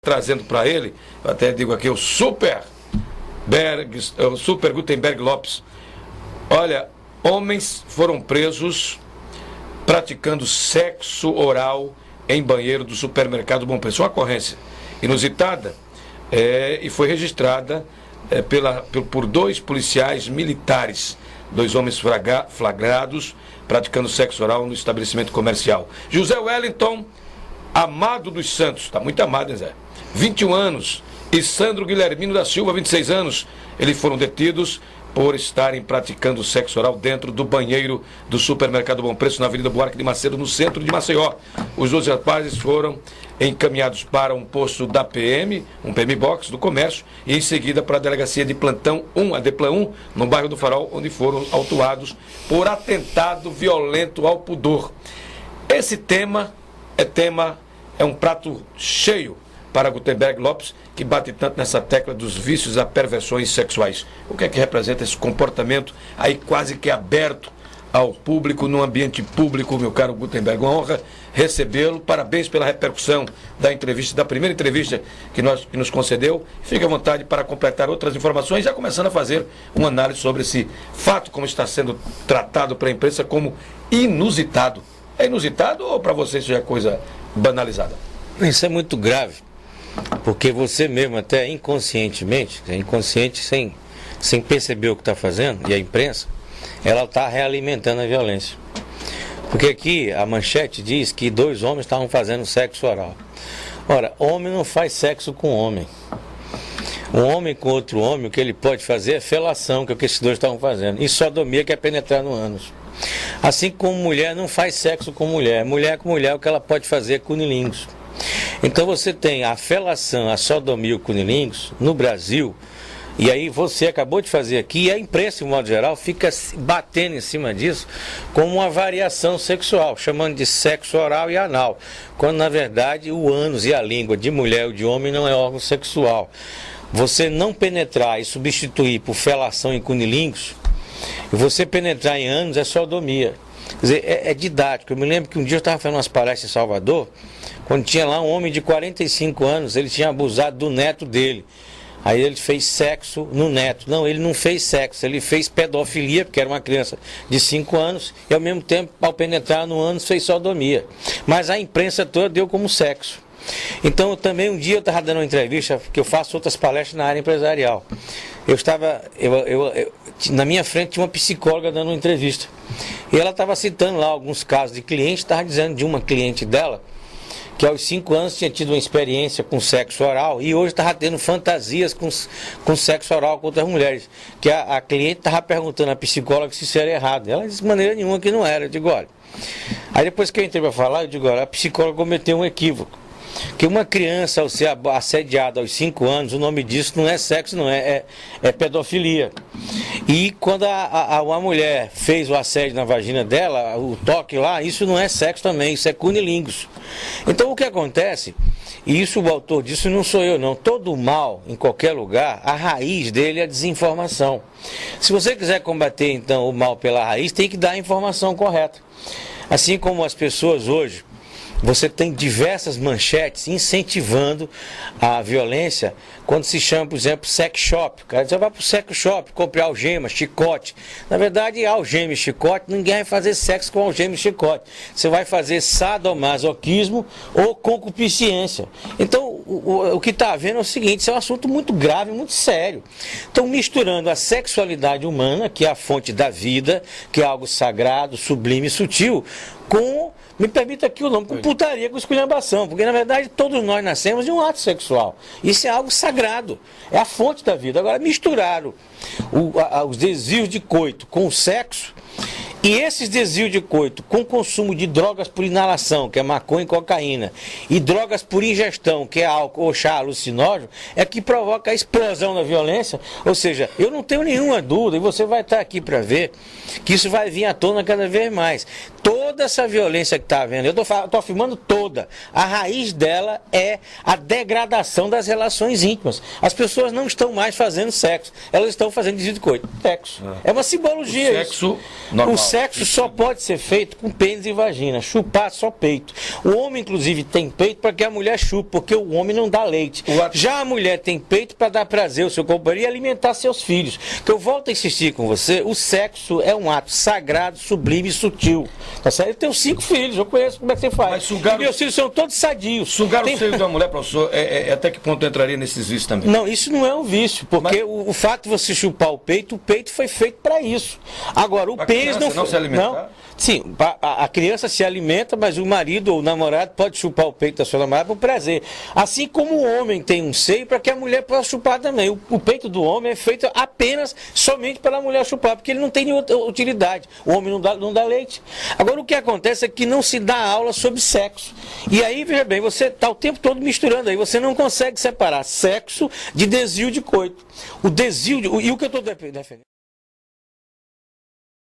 trazendo para ele, eu até digo aqui, o Super Gutenberg Lopes. Olha, homens foram presos praticando sexo oral em banheiro do supermercado Bom Preço. Uma ocorrência inusitada e foi registrada por 2 policiais militares, 2 homens flagrados praticando sexo oral no estabelecimento comercial. José Wellington Amado dos Santos, está muito amado, hein, Zé? 21 anos, e Sandro Guilhermino da Silva, 26 anos, eles foram detidos por estarem praticando sexo oral dentro do banheiro do supermercado Bom Preço, na Avenida Buarque de Macedo, no centro de Maceió. Os 12 rapazes foram encaminhados para um posto da PM, um PM Box do Comércio, e em seguida para a delegacia de plantão 1, a Deplan 1, no bairro do Farol, onde foram autuados por atentado violento ao pudor. Esse tema é um prato cheio para Gutenberg Lopes, que bate tanto nessa tecla dos vícios e perversões sexuais. O que é que representa esse comportamento aí quase que aberto ao público, num ambiente público, meu caro Gutenberg? Uma honra recebê-lo, parabéns pela repercussão da entrevista, da primeira entrevista que nos concedeu. Fique à vontade para completar outras informações, já começando a fazer uma análise sobre esse fato, como está sendo tratado pela imprensa como inusitado. É inusitado ou para você isso já é coisa banalizada? Isso é muito grave, porque você mesmo, até inconscientemente, inconsciente sem perceber o que está fazendo, e a imprensa, ela está realimentando a violência. Porque aqui a manchete diz que 2 homens estavam fazendo sexo oral. Ora, homem não faz sexo com homem. Um homem com outro homem, o que ele pode fazer é felação, que é o que esses 2 estavam fazendo. E sodomia, que é penetrar no ânus. Assim como mulher não faz sexo com mulher. Mulher com mulher, o que ela pode fazer é cunilingus. Então você tem a felação, a sodomia e o cunilingus no Brasil, e aí você acabou de fazer aqui, e a imprensa, de modo geral, fica batendo em cima disso como uma variação sexual, chamando de sexo oral e anal, quando na verdade o ânus e a língua de mulher ou de homem não é órgão sexual. Você não penetrar e substituir por felação e cunilingus, e você penetrar em ânus é sodomia. Quer dizer, é didático. Eu me lembro que um dia eu estava fazendo umas palestras em Salvador, quando tinha lá um homem de 45 anos, ele tinha abusado do neto dele. Aí ele fez sexo no neto. Não, ele não fez sexo, ele fez pedofilia, porque era uma criança de 5 anos, e ao mesmo tempo, ao penetrar no ânus, fez sodomia. Mas a imprensa toda deu como sexo. Então, também um dia eu estava dando uma entrevista, porque eu faço outras palestras na área empresarial. Na minha frente tinha uma psicóloga dando uma entrevista. E ela estava citando lá alguns casos de clientes, estava dizendo de uma cliente dela, que aos 5 anos tinha tido uma experiência com sexo oral e hoje estava tendo fantasias com sexo oral com outras mulheres. Que a cliente estava perguntando à psicóloga se isso era errado. Ela disse de maneira nenhuma que não era. Eu digo, olha. Aí depois que eu entrei para falar, eu digo, olha, a psicóloga cometeu um equívoco. Que uma criança, ao ser assediada aos 5 anos, o nome disso não é sexo, não é pedofilia. E quando a mulher fez o assédio na vagina dela, o toque lá, isso não é sexo também, isso é cunilingus. Então o que acontece, e isso o autor disso não sou eu não, todo mal em qualquer lugar, a raiz dele é a desinformação. Se você quiser combater então o mal pela raiz, tem que dar a informação correta. Assim como as pessoas hoje, você tem diversas manchetes incentivando a violência quando se chama, por exemplo, sex shop. O cara diz, vai para o sex shop, comprar algema, chicote. Na verdade, algema e chicote, ninguém vai fazer sexo com algema e chicote. Você vai fazer sadomasoquismo ou concupiscência. Então, o que está havendo é o seguinte, isso é um assunto muito grave, muito sério. Estão misturando a sexualidade humana, que é a fonte da vida, que é algo sagrado, sublime e sutil, com, me permita aqui o nome, com putaria, com esculhambação, porque na verdade todos nós nascemos de um ato sexual. Isso é algo sagrado, é a fonte da vida. Agora misturaram os desvios de coito com o sexo, e esses desvios de coito com o consumo de drogas por inalação, que é maconha e cocaína, e drogas por ingestão, que é álcool ou chá alucinógeno, é que provoca a explosão da violência. Ou seja, eu não tenho nenhuma dúvida, e você vai estar aqui para ver, que isso vai vir à tona cada vez mais. toda essa violência que está havendo, eu estou afirmando toda, a raiz dela é a degradação das relações íntimas. As pessoas não estão mais fazendo sexo, elas estão fazendo desvio de coito. Sexo. É uma simbologia. O sexo normal. O sexo só pode ser feito com pênis e vagina, chupar só peito. O homem, inclusive, tem peito para que a mulher chupe, porque o homem não dá leite. Já a mulher tem peito para dar prazer ao seu companheiro e alimentar seus filhos. Que eu volto a insistir com você, o sexo é um ato sagrado, sublime e sutil. Tá certo? Eu tenho 5 filhos, eu conheço como é que você faz. Mas sugar e meus filhos são todos sadios. Sugar o seio da mulher, professor, até que ponto entraria nesses vícios também? Não, isso não é um vício, porque o fato de você chupar o peito foi feito para isso. Agora, o pênis não foi. Não se alimentar? Não. Sim, a criança se alimenta, mas o marido ou o namorado pode chupar o peito da sua namorada por prazer. Assim como o homem tem um seio para que a mulher possa chupar também. O peito do homem é feito apenas, somente para a mulher chupar, porque ele não tem nenhuma utilidade. O homem não dá leite. Agora, o que acontece é que não se dá aula sobre sexo. E aí, veja bem, você está o tempo todo misturando aí, você não consegue separar sexo de desvio de coito. O desvio, e o que eu estou defendendo?